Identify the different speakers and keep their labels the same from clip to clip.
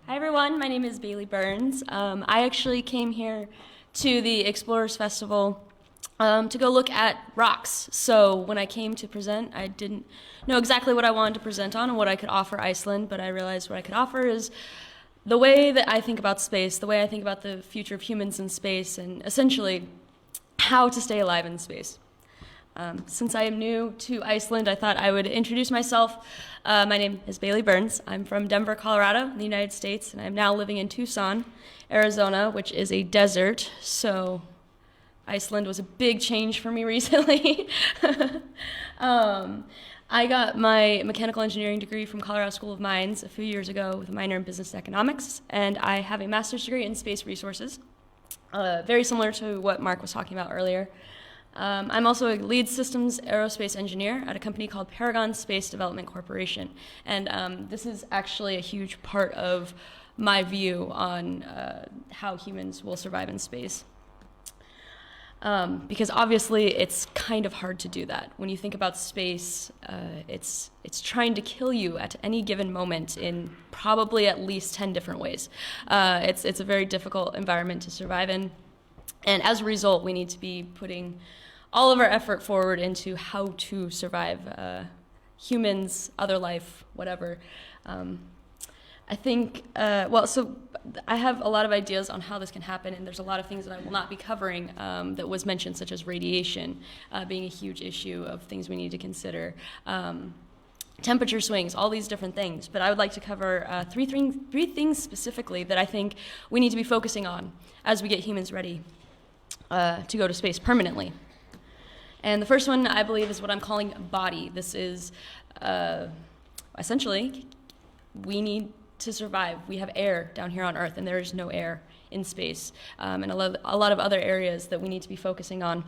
Speaker 1: Hi everyone, my name is Bailey Burns. I actually came here to the Explorers Festival to go look at rocks. So when I came to present, I didn't know exactly what I wanted to present on and what I could offer Iceland, but I realized what I could offer is the way that I think about space, the way I think about the future of humans in space, and essentially how to stay alive in space. Since I am new to Iceland, I thought I would introduce myself. My name is Bailey Burns. I'm from Denver, Colorado, in the United States, and I'm now living in Tucson, Arizona, which is a desert. So Iceland was a big change for me recently. I got my mechanical engineering degree from Colorado School of Mines a few years ago with a minor in business economics, and I have a master's degree in space resources, very similar to what Mark was talking about earlier. I'm also a lead systems aerospace engineer at a company called Paragon Space Development Corporation. And this is actually a huge part of my view on how humans will survive in space. Because obviously it's kind of hard to do that. When you think about space, it's trying to kill you at any given moment in probably at least 10 different ways. It's a very difficult environment to survive in. And as a result, we need to be putting all of our effort forward into how to survive humans, other life, whatever. I think, so I have a lot of ideas on how this can happen, and there's a lot of things that I will not be covering that was mentioned, such as radiation being a huge issue of things we need to consider. Temperature swings, all these different things. But I would like to cover three things specifically that I think we need to be focusing on as we get humans ready to go to space permanently. And the first one, I believe, is what I'm calling body. This is essentially, we need to survive. We have air down here on Earth, and there is no air in space. And a lot of other areas that we need to be focusing on,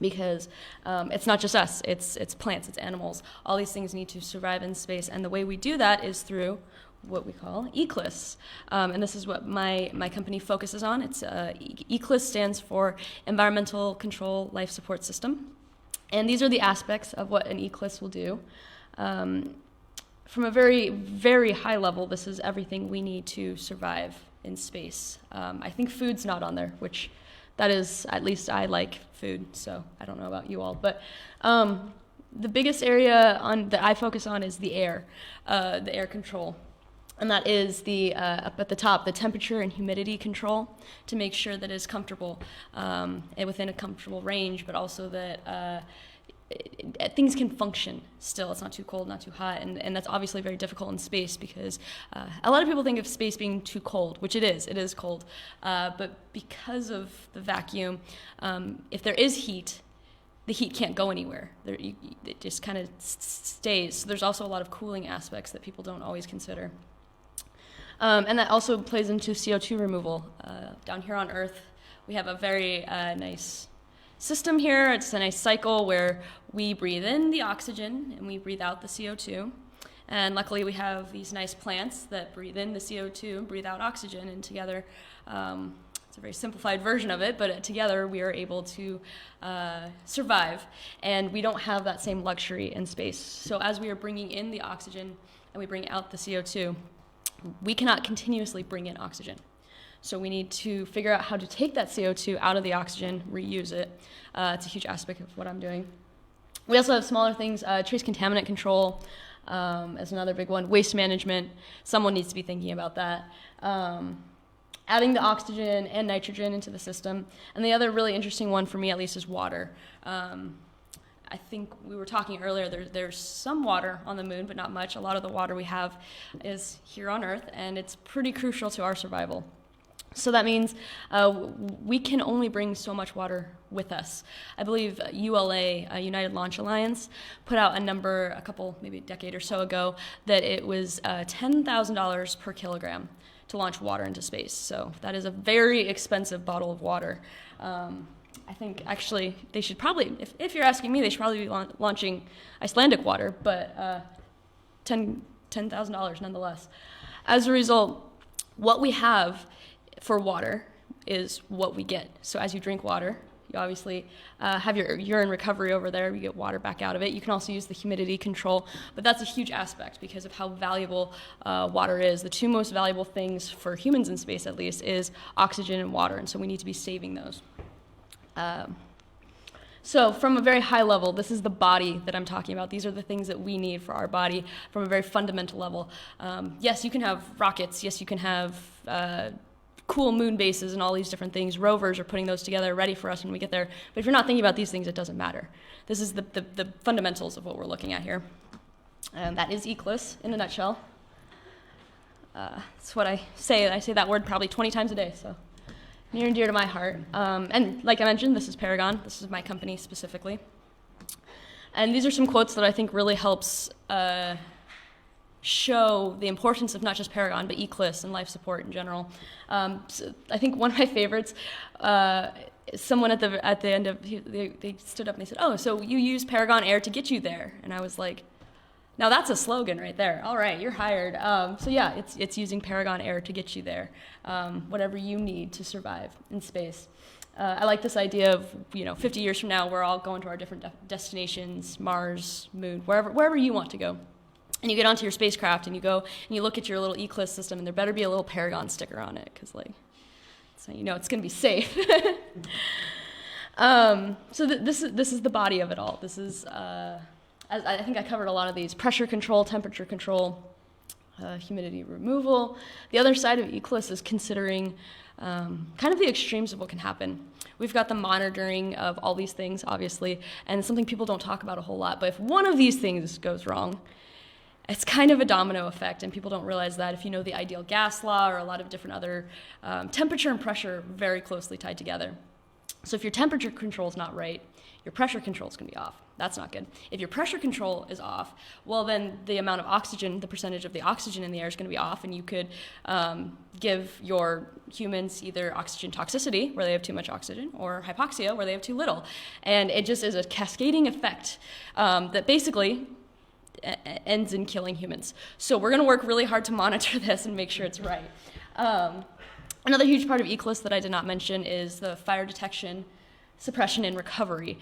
Speaker 1: because it's not just us, it's plants, it's animals. All these things need to survive in space, and the way we do that is through what we call ECLSS. And this is what my company focuses on. It's ECLSS stands for Environmental Control Life Support System. And these are the aspects of what an ECLSS will do. From a very, very high level, this is everything we need to survive in space. I think food's not on there, which that is, at least I like food, so I don't know about you all. But the biggest area that I focus on is the air control. And that is up at the top, the temperature and humidity control, to make sure that it's comfortable and within a comfortable range, but also that things can function still. It's not too cold, not too hot, and that's obviously very difficult in space because a lot of people think of space being too cold, which it is cold. But because of the vacuum, if there is heat, the heat can't go anywhere. It just kind of stays. So there's also a lot of cooling aspects that people don't always consider. And that also plays into CO2 removal. Down here on Earth, we have a very nice system here. It's a nice cycle where we breathe in the oxygen and we breathe out the CO2. And luckily we have these nice plants that breathe in the CO2 and breathe out oxygen, and together, it's a very simplified version of it, but together we are able to survive. And we don't have that same luxury in space. So as we are bringing in the oxygen and we bring out the CO2, we cannot continuously bring in oxygen. So we need to figure out how to take that CO2 out of the oxygen, reuse it. It's a huge aspect of what I'm doing. We also have smaller things, trace contaminant control is another big one. Waste management, someone needs to be thinking about that. Adding the oxygen and nitrogen into the system. And the other really interesting one for me, at least, is water. I think we were talking earlier, there's some water on the moon, but not much. A lot of the water we have is here on Earth, and it's pretty crucial to our survival. So that means we can only bring so much water with us. I believe ULA, United Launch Alliance, put out a number maybe a decade or so ago, that it was $10,000 per kilogram to launch water into space. So that is a very expensive bottle of water. I think actually they should probably, if you're asking me, they should probably be launching Icelandic water, but $10,000 nonetheless. As a result, what we have for water is what we get. So as you drink water, You obviously have your urine recovery over there. You get water back out of it. You can also use the humidity control, but that's a huge aspect because of how valuable water is. The two most valuable things for humans in space, at least, is oxygen and water, and so we need to be saving those. So from a very high level, this is the body that I'm talking about. These are the things that we need for our body from a very fundamental level. Yes, you can have rockets. Yes, you can have cool moon bases and all these different things. Rovers are putting those together ready for us when we get there. But if you're not thinking about these things, it doesn't matter. This is the fundamentals of what we're looking at here. That is ECLSS in a nutshell. That's what I say. I say that word probably 20 times a day, so near and dear to my heart. And like I mentioned, this is Paragon. This is my company specifically. And these are some quotes that I think really helps show the importance of not just Paragon, but ECLSS and life support in general. So I think one of my favorites, someone at the end of, they stood up and they said, "Oh, so you use Paragon Air to get you there?" And I was like, now that's a slogan right there. All right, you're hired. So yeah, it's using Paragon Air to get you there, whatever you need to survive in space. I like this idea of, 50 years from now, we're all going to our different destinations, Mars, Moon, wherever you want to go. And you get onto your spacecraft and you go and you look at your little ECLSS system, and there better be a little Paragon sticker on it, because so you know it's going to be safe. So this is the body of it all. This is I think I covered a lot of these: pressure control, temperature control, humidity removal. The other side of ECLSS is considering kind of the extremes of what can happen. We've got the monitoring of all these things, obviously, and it's something people don't talk about a whole lot. But if one of these things goes wrong, it's kind of a domino effect, and people don't realize that. If you know the ideal gas law or a lot of different other temperature and pressure very closely tied together. So if your temperature control is not right, your pressure control is going to be off. That's not good. If your pressure control is off, well, then the amount of oxygen, the percentage of the oxygen in the air is going to be off, and you could give your humans either oxygen toxicity, where they have too much oxygen, or hypoxia, where they have too little. And it just is a cascading effect that basically ends in killing humans. So we're going to work really hard to monitor this and make sure it's right. Another huge part of ECLSS that I did not mention is the fire detection, suppression, and recovery.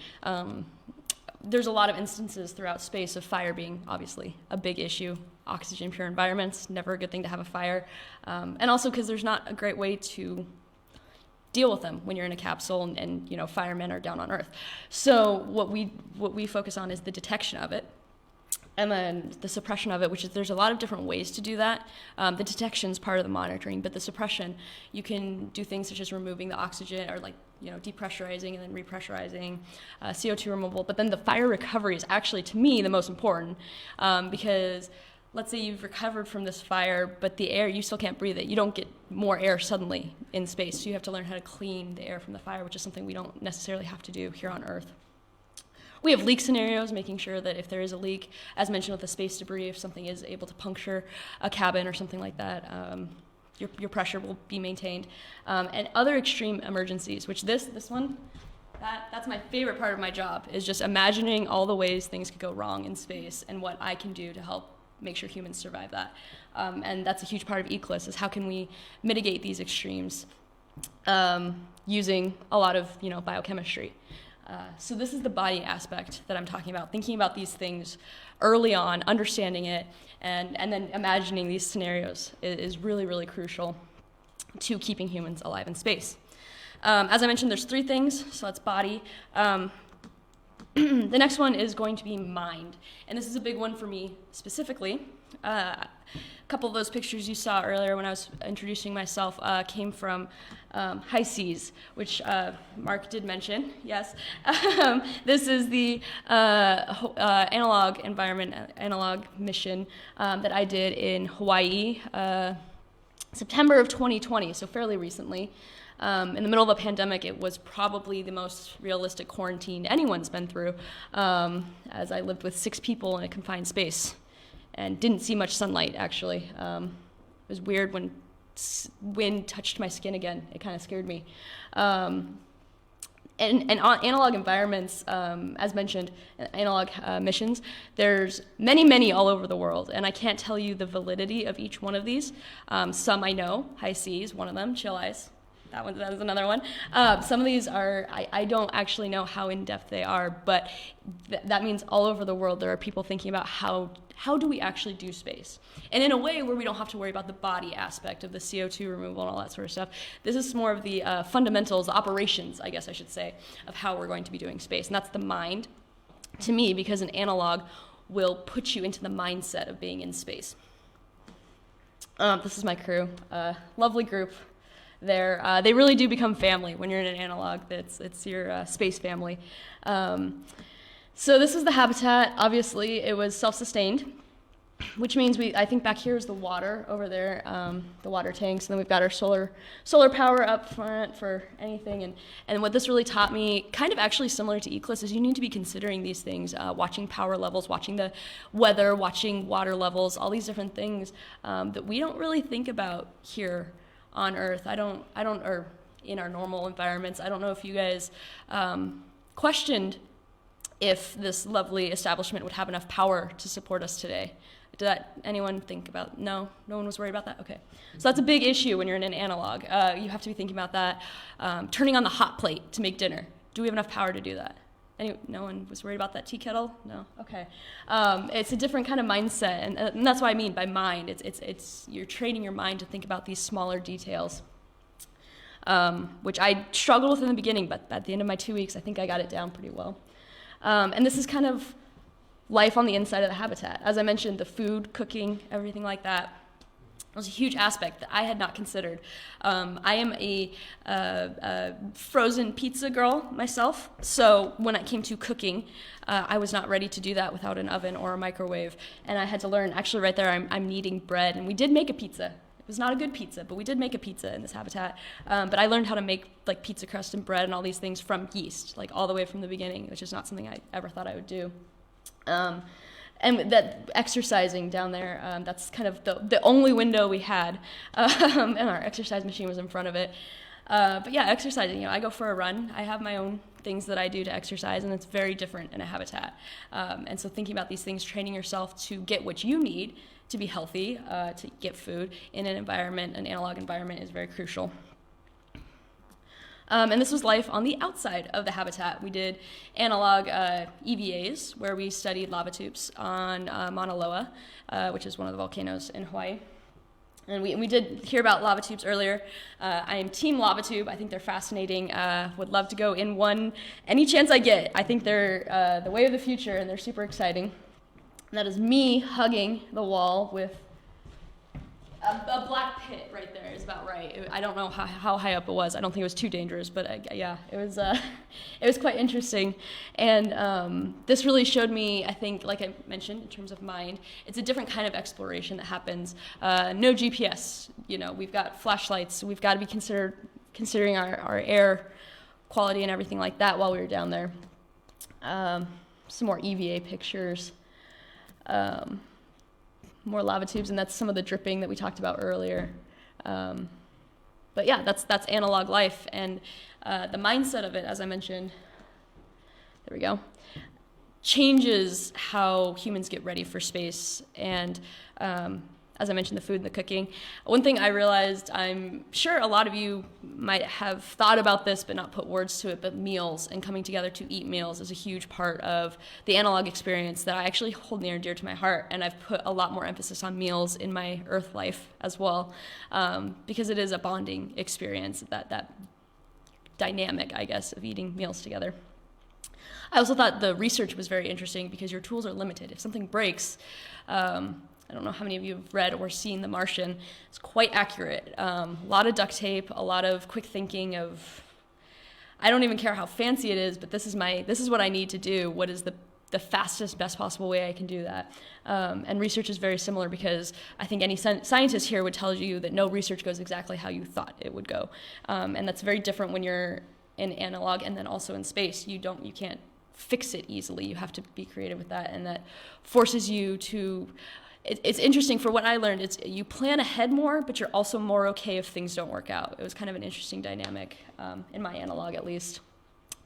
Speaker 1: There's a lot of instances throughout space of fire being obviously a big issue. Oxygen pure environments, never a good thing to have a fire. And also because there's not a great way to deal with them when you're in a capsule and firemen are down on Earth. So what we focus on is the detection of it, and then the suppression of it, which is there's a lot of different ways to do that. The detection is part of the monitoring, but the suppression, you can do things such as removing the oxygen, or depressurizing and then repressurizing, CO2 removal. But then the fire recovery is actually, to me, the most important, because let's say you've recovered from this fire, but the air, you still can't breathe it. You don't get more air suddenly in space, so you have to learn how to clean the air from the fire, which is something we don't necessarily have to do here on Earth. We have leak scenarios, making sure that if there is a leak, as mentioned with the space debris, if something is able to puncture a cabin or something like that, your pressure will be maintained. And other extreme emergencies, which this one, that's my favorite part of my job, is just imagining all the ways things could go wrong in space and what I can do to help make sure humans survive that. And that's a huge part of ECLSS, is how can we mitigate these extremes using a lot of biochemistry. So this is the body aspect that I'm talking about, thinking about these things early on, understanding it, and then imagining these scenarios is really, really crucial to keeping humans alive in space. As I mentioned, there's 3 things, so that's body. The next one is going to be mind, and this is a big one for me specifically. A couple of those pictures you saw earlier when I was introducing myself came from HI-SEAS, which Mark did mention, yes. This is the analog mission that I did in Hawaii, September of 2020, so fairly recently. In the middle of a pandemic, it was probably the most realistic quarantine anyone's been through, as I lived with 6 people in a confined space and didn't see much sunlight, actually. It was weird when wind touched my skin again. It kind of scared me. And analog environments, as mentioned, analog missions, there's many, many all over the world, and I can't tell you the validity of each one of these. Some I know, HI-SEAS, one of them, Chill Eyes, that is another one. Some of these are, I don't actually know how in-depth they are, but that means all over the world there are people thinking about how do we actually do space? And in a way where we don't have to worry about the body aspect of the CO2 removal and all that sort of stuff. This is more of the fundamentals, the operations, I guess I should say, of how we're going to be doing space. And that's the mind, to me, because an analog will put you into the mindset of being in space. This is my crew, lovely group there. They really do become family when you're in an analog. It's your space family. So this is the habitat. Obviously, it was self-sustained, which means I think back here is the water over there, the water tanks, and then we've got our solar power up front for anything. And what this really taught me, kind of actually similar to ECLIS, is you need to be considering these things, watching power levels, watching the weather, watching water levels, all these different things that we don't really think about here on Earth. I don't, or in our normal environments. I don't know if you guys questioned if this lovely establishment would have enough power to support us today. Did that anyone think about? No one was worried about that? Okay. So that's a big issue when you're in an analog. You have to be thinking about that. Turning on the hot plate to make dinner. Do we have enough power to do that? No one was worried about that tea kettle? No? Okay. It's a different kind of mindset, and that's what I mean by mind. It's you're training your mind to think about these smaller details, which I struggled with in the beginning, but at the end of my 2 weeks, I think I got it down pretty well. And this is kind of life on the inside of the habitat. As I mentioned, the food, cooking, everything like that was a huge aspect that I had not considered. I am a frozen pizza girl myself, so when it came to cooking, I was not ready to do that without an oven or a microwave, and I had to learn, actually right there, I'm kneading bread, and we did make a pizza. It was not a good pizza, but we did make a pizza in this habitat. But I learned how to make like pizza crust and bread and all these things from yeast, like all the way from the beginning, which is not something I ever thought I would do. And that exercising down there, that's kind of the only window we had, and our exercise machine was in front of it. But yeah, exercising, I go for a run. I have my own things that I do to exercise, and it's very different in a habitat. And so thinking about these things, training yourself to get what you need to be healthy, to get food in an environment, an analog environment, is very crucial. And this was life on the outside of the habitat. We did analog EVAs, where we studied lava tubes on Mauna Loa, which is one of the volcanoes in Hawaii. And we did hear about lava tubes earlier. I am team lava tube. I think they're fascinating. Would love to go in one any chance I get. I think they're the way of the future, and they're super exciting. And that is me hugging the wall with a black pit right there is about right. I don't know how high up it was. I don't think it was too dangerous, but yeah, it was quite interesting. And this really showed me, I think, like I mentioned, in terms of mind, it's a different kind of exploration that happens. No GPS, we've got flashlights. We've got to be considering our air quality and everything like that while we were down there. Some more EVA pictures. More lava tubes, and that's some of the dripping that we talked about earlier. But yeah, that's analog life, and the mindset of it, as I mentioned, there we go, changes how humans get ready for space. And as I mentioned, the food and the cooking. One thing I realized, I'm sure a lot of you might have thought about this but not put words to it, but meals and coming together to eat meals is a huge part of the analog experience that I actually hold near and dear to my heart, and I've put a lot more emphasis on meals in my Earth life as well, because it is a bonding experience, that dynamic, I guess, of eating meals together. I also thought the research was very interesting because your tools are limited. If something breaks, I don't know how many of you have read or seen The Martian. It's quite accurate. A lot of duct tape, a lot of quick thinking of, I don't even care how fancy it is, but this is what I need to do. What is the fastest, best possible way I can do that? And research is very similar, because I think any scientist here would tell you that no research goes exactly how you thought it would go. And that's very different when you're in analog and then also in space. You can't fix it easily. You have to be creative with that, and that forces you to. It's interesting. For what I learned, it's you plan ahead more, but you're also more okay if things don't work out. It was kind of an interesting dynamic, in my analog at least.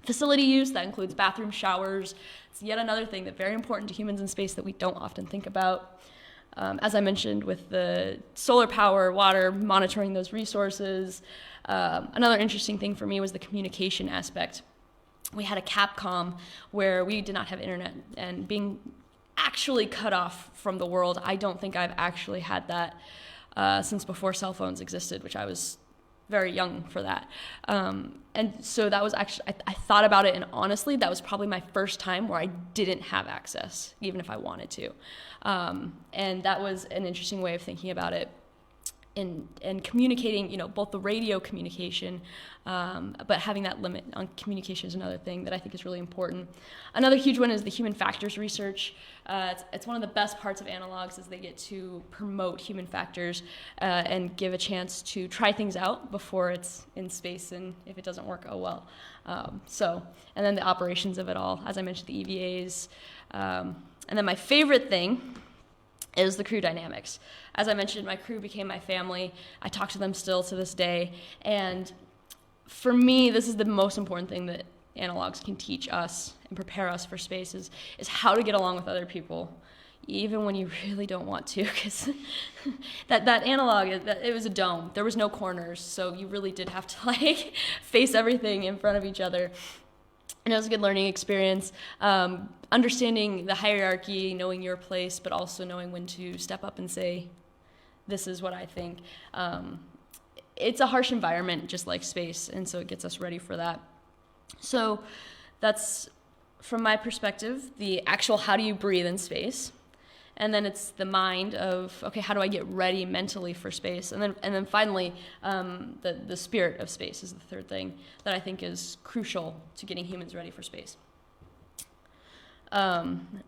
Speaker 1: Facility use, that includes bathroom, showers. It's yet another thing that's very important to humans in space that we don't often think about. as I mentioned, with the solar power, water, monitoring those resources. Another interesting thing for me was the communication aspect. We had a Capcom where we did not have internet, and being actually cut off from the world, I don't think I've actually had that since before cell phones existed, which I was very young for that. And so that was actually, I thought about it, and honestly, that was probably my first time where I didn't have access, even if I wanted to. And that was an interesting way of thinking about it. And communicating, both the radio communication, but having that limit on communication is another thing that I think is really important. Another huge one is the human factors research. It's one of the best parts of analogs is they get to promote human factors and give a chance to try things out before it's in space, and if it doesn't work, oh well. And then the operations of it all, as I mentioned, the EVAs. And then my favorite thing is the crew dynamics. As I mentioned, my crew became my family. I talk to them still to this day. And for me, this is the most important thing that analogs can teach us and prepare us for space is how to get along with other people, even when you really don't want to, because that analog, it was a dome. There was no corners, so you really did have to face everything in front of each other. And it was a good learning experience, understanding the hierarchy, knowing your place, but also knowing when to step up and say, this is what I think. It's a harsh environment, just like space, and so it gets us ready for that. So that's, from my perspective, the actual how do you breathe in space. And then it's the mind of, okay, how do I get ready mentally for space? And then finally, the spirit of space is the third thing that I think is crucial to getting humans ready for space.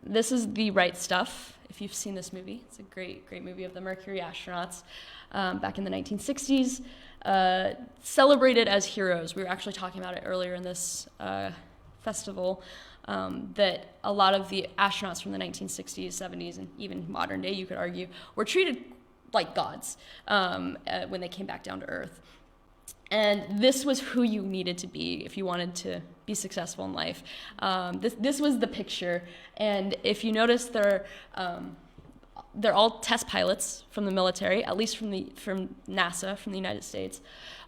Speaker 1: This is The Right Stuff. If you've seen this movie, it's a great, great movie of the Mercury astronauts back in the 1960s. Celebrated as heroes. We were actually talking about it earlier in this festival. That a lot of the astronauts from the 1960s, 70s, and even modern day, you could argue, were treated like gods when they came back down to Earth. And this was who you needed to be if you wanted to be successful in life. This was the picture. And if you notice, they're all test pilots from the military, at least from NASA, from the United States,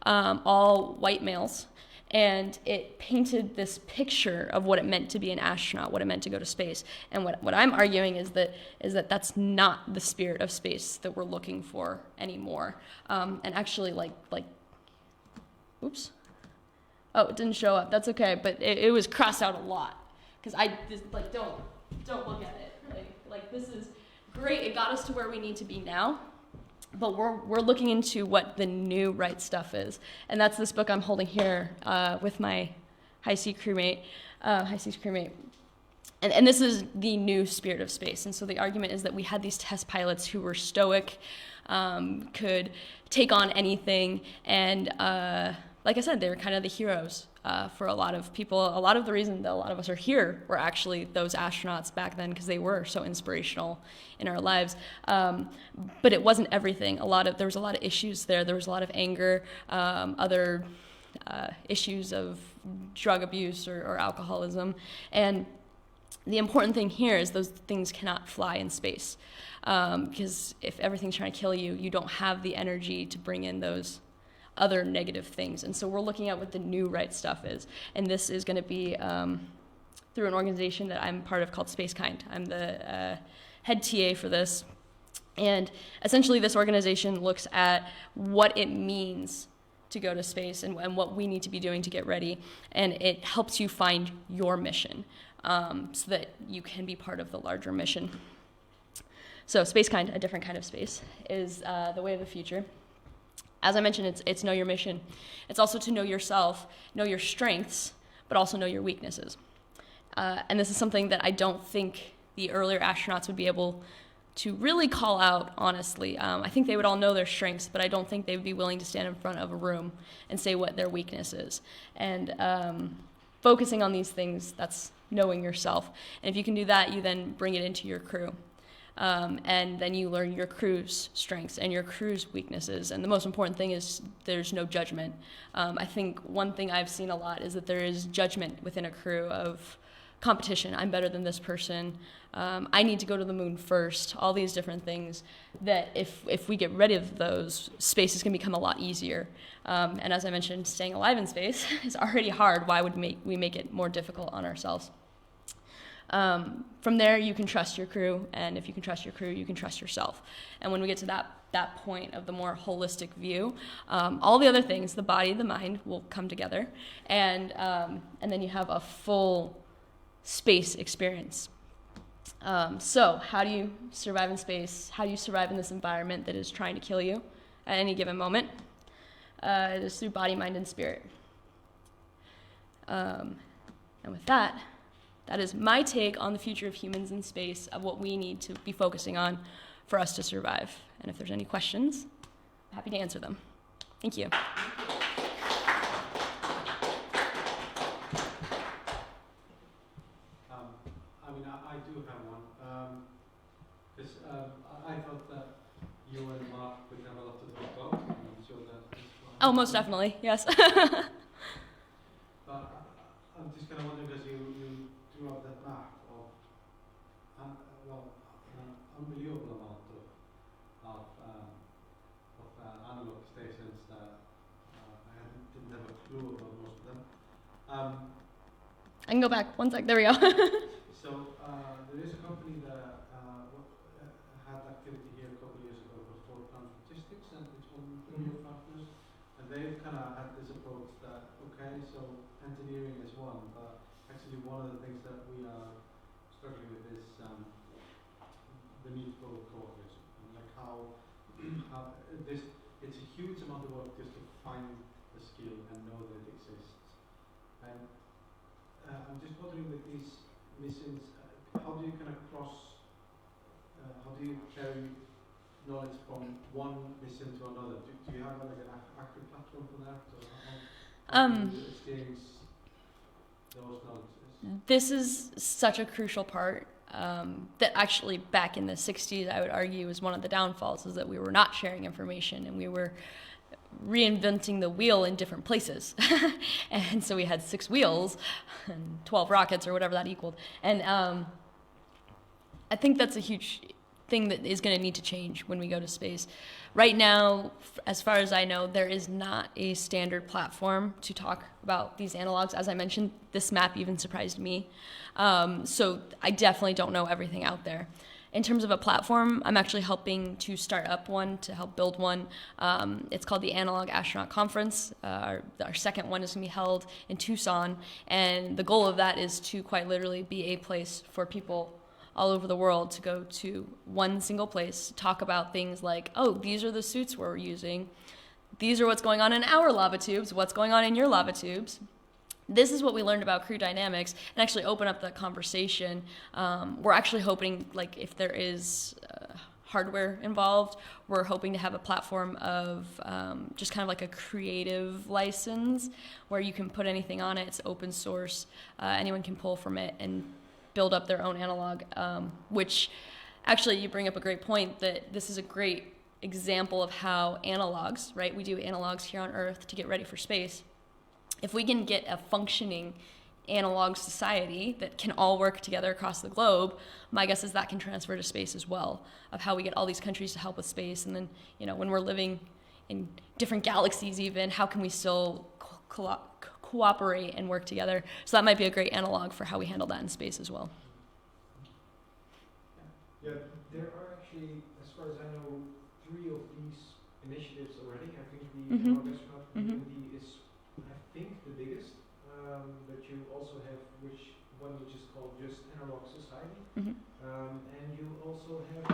Speaker 1: all white males. And it painted this picture of what it meant to be an astronaut, what it meant to go to space. And what I'm arguing is that that's not the spirit of space that we're looking for anymore. And actually, oops. Oh, it didn't show up. That's okay, but it was crossed out a lot because I just don't look at it. Like this is great. It got us to where we need to be now. But we're looking into what the new right stuff is. And that's this book I'm holding here with my high seas crewmate. And this is the new spirit of space. And so the argument is that we had these test pilots who were stoic, could take on anything. And like I said, they were kind of the heroes for a lot of people. A lot of the reason that a lot of us are here were actually those astronauts back then because they were so inspirational in our lives. But it wasn't everything. There was a lot of issues there. There was a lot of anger, other issues of drug abuse or alcoholism. And the important thing here is those things cannot fly in space because if everything's trying to kill you, you don't have the energy to bring in those other negative things. And so we're looking at what the new right stuff is. And this is going to be through an organization that I'm part of called SpaceKind. I'm the head TA for this. And essentially this organization looks at what it means to go to space and what we need to be doing to get ready. And it helps you find your mission so that you can be part of the larger mission. So SpaceKind, a different kind of space, is the way of the future. As I mentioned, it's know your mission. It's also to know yourself, know your strengths, but also know your weaknesses. And this is something that I don't think the earlier astronauts would be able to really call out, honestly. I think they would all know their strengths, but I don't think they would be willing to stand in front of a room and say what their weakness is. And focusing on these things, that's knowing yourself. And if you can do that, you then bring it into your crew. And then you learn your crew's strengths and your crew's weaknesses. And the most important thing is there's no judgment. I think one thing I've seen a lot is that there is judgment within a crew of competition. I'm better than this person. I need to go to the moon first. All these different things that if we get rid of those, space is going to become a lot easier. And as I mentioned, staying alive in space is already hard. Why would we make it more difficult on ourselves? From there, you can trust your crew, and if you can trust your crew, you can trust yourself. And when we get to that point of the more holistic view, all the other things, the body, the mind, will come together, and then you have a full space experience. So how do you survive in space? How do you survive in this environment that is trying to kill you at any given moment? It is through body, mind, and spirit. And with that is my take on the future of humans in space, of what we need to be focusing on for us to survive. And if there's any questions, I'm happy to answer them. Thank you.
Speaker 2: I do have one. I thought that you and Mark would have a lot to talk about. I'm sure that.
Speaker 1: Oh, most definitely, yes.
Speaker 2: But I'm just kind of wondering, because you drew up that map of an unbelievable amount of analog stations that I didn't have a clue about most of them.
Speaker 1: I can go back 1 sec. There we go.
Speaker 2: So there is a company that had activity here a couple of years ago called Fortran Logistics, and it's one of your partners. And they've kind of had this approach that, okay, so engineering is one, but actually one of the things that we are struggling with is the need for cooperation. And like how it's a huge amount of work just to find the skill and know that it exists. And I'm just wondering, with these missions, how do you kind of how do you carry knowledge from one mission to another? Do you have like an active platform for that? Or how do you exchange those knowledges?
Speaker 1: This is such a crucial part that actually back in the 60s, I would argue, was one of the downfalls, is that we were not sharing information and we were reinventing the wheel in different places. And so we had 6 wheels and 12 rockets or whatever that equaled. And I think that's a huge thing that is going to need to change when we go to space. Right now, as far as I know, there is not a standard platform to talk about these analogs. As I mentioned, this map even surprised me. So I definitely don't know everything out there. In terms of a platform, I'm actually helping to start up one, to help build one. It's called the Analog Astronaut Conference. Our second one is going to be held in Tucson, and the goal of that is to quite literally be a place for people all over the world to go to one single place, talk about things like, oh, these are the suits we're using. These are what's going on in our lava tubes. What's going on in your lava tubes? This is what we learned about crew dynamics, and actually open up that conversation. We're actually hoping, like, if there is hardware involved, we're hoping to have a platform of just kind of like a creative license where you can put anything on it. It's open source. Anyone can pull from it and build up their own analog, which actually you bring up a great point, that this is a great example of how analogs, right? We do analogs here on Earth to get ready for space. If we can get a functioning analog society that can all work together across the globe, my guess is that can transfer to space as well, of how we get all these countries to help with space. And then, you know, when we're living in different galaxies even, how can we still cooperate and work together? So that might be a great analog for how we handle that in space as well.
Speaker 3: Yeah, there are actually, as far as I know, 3 of these initiatives already. I think the Analog Astronaut community is, I think, the biggest. But you also have which is called just Analog Society. And you also have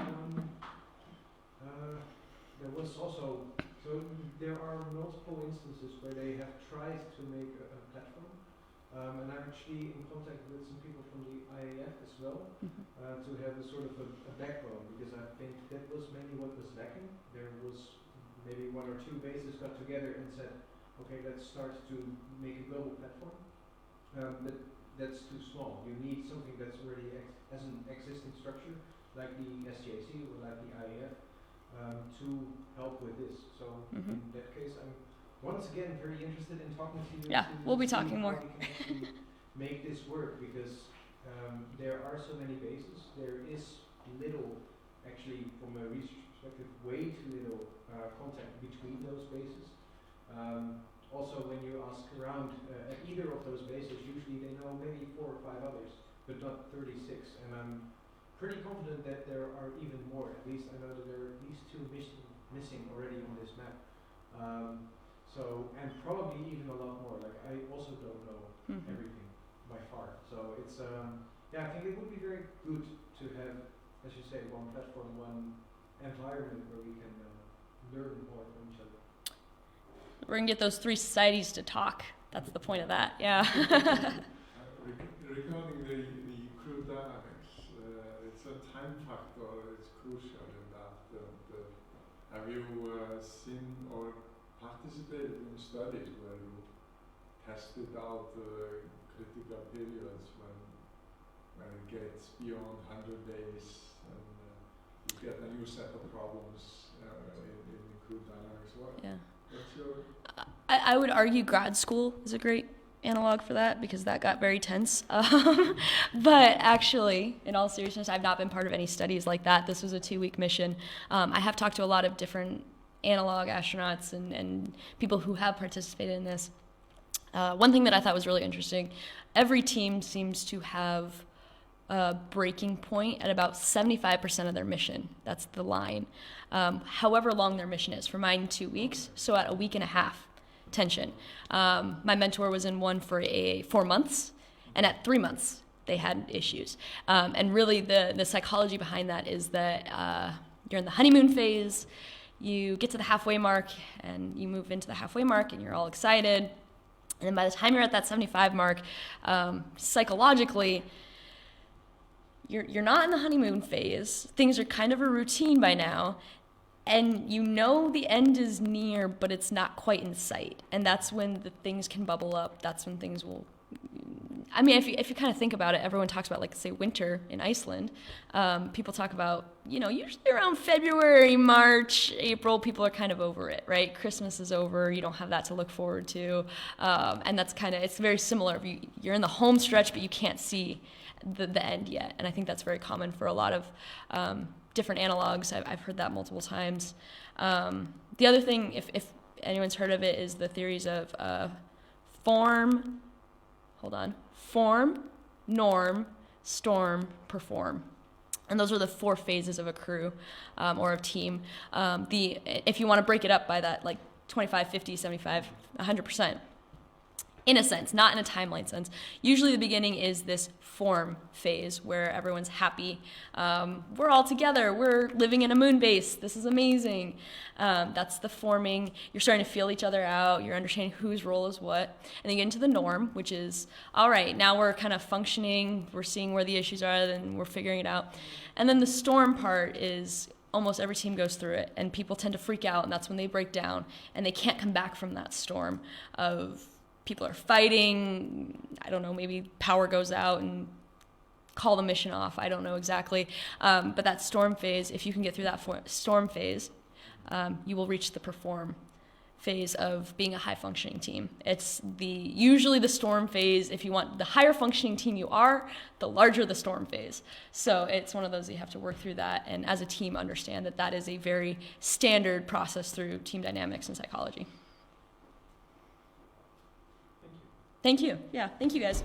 Speaker 3: there was also, so there are multiple instances where they have tried to make a platform. And I'm actually in contact with some people from the IAF as well, to have a sort of a backbone, because I think that was mainly what was lacking. There was maybe 1 or 2 bases got together and said, okay, let's start to make a global platform. But that's too small. You need something that's already as an existing structure, like the SJC or like the IAF, to help with this. So in that case, I'm once again very interested in talking to you.
Speaker 1: Yeah, we'll be talking more.
Speaker 3: How we can actually make this work, because there are so many bases. There is little, actually, from a research perspective, way too little contact between those bases. Also, when you ask around at either of those bases, usually they know maybe 4 or 5 others, but not 36. And I'm pretty confident that there are even more. At least I know that there are at least 2 missing already on this map. And probably even a lot more. Like, I also don't know everything by far. So it's I think it would be very good to have, as you say, one platform, one environment where we can learn more from each other.
Speaker 1: We're going to get those 3 societies to talk. That's the point of that, yeah.
Speaker 4: Regarding the crew dynamics, it's a time factor, it's crucial in that. Have you seen or participated in studies where you tested out critical periods when it gets beyond 100 days and you get a new set of problems in crew dynamics?
Speaker 1: Yeah.
Speaker 4: What's your...
Speaker 1: I would argue grad school is a great analog for that because that got very tense. But actually, in all seriousness, I've not been part of any studies like that. This was a 2-week mission. I have talked to a lot of different analog astronauts and people who have participated in this. One thing that I thought was really interesting, every team seems to have a breaking point at about 75% of their mission. That's the line. However long their mission is. For mine, 2 weeks, so at a week and a half tension. My mentor was in one for 4 months, and at 3 months, they had issues. And really the psychology behind that is that you're in the honeymoon phase, you get to the halfway mark, and you move into the halfway mark, and you're all excited. And then by the time you're at that 75 mark, psychologically, you're not in the honeymoon phase. Things are kind of a routine by now, and you know the end is near, but it's not quite in sight. And that's when the things can bubble up. That's when things will... I mean, if you kind of think about it, everyone talks about, like, say, winter in Iceland. People talk about, usually around February, March, April, people are kind of over it, right? Christmas is over. You don't have that to look forward to. And that's kind of, it's very similar. You're in the home stretch, but you can't see the end yet. And I think that's very common for a lot of different analogs. I've heard that multiple times. The other thing, if anyone's heard of it, is the theories of form, norm, storm, perform. And those are the 4 phases of a crew or a team. If you want to break it up by that, like 25, 50, 75, 100%, in a sense, not in a timeline sense. Usually the beginning is this form phase where everyone's happy. We're all together. We're living in a moon base. This is amazing. That's the forming. You're starting to feel each other out. You're understanding whose role is what. And then you get into the norm, which is, all right, now we're kind of functioning. We're seeing where the issues are, and we're figuring it out. And then the storm part is almost every team goes through it, and people tend to freak out, and that's when they break down, and they can't come back from that storm of people are fighting, I don't know, maybe power goes out and call the mission off. I don't know exactly. But that storm phase, if you can get through that storm phase, you will reach the perform phase of being a high-functioning team. It's usually the storm phase. If you want the higher functioning team you are, the larger the storm phase. So it's one of those you have to work through that, and as a team understand that that is a very standard process through team dynamics and psychology. Thank you. Yeah, thank you guys.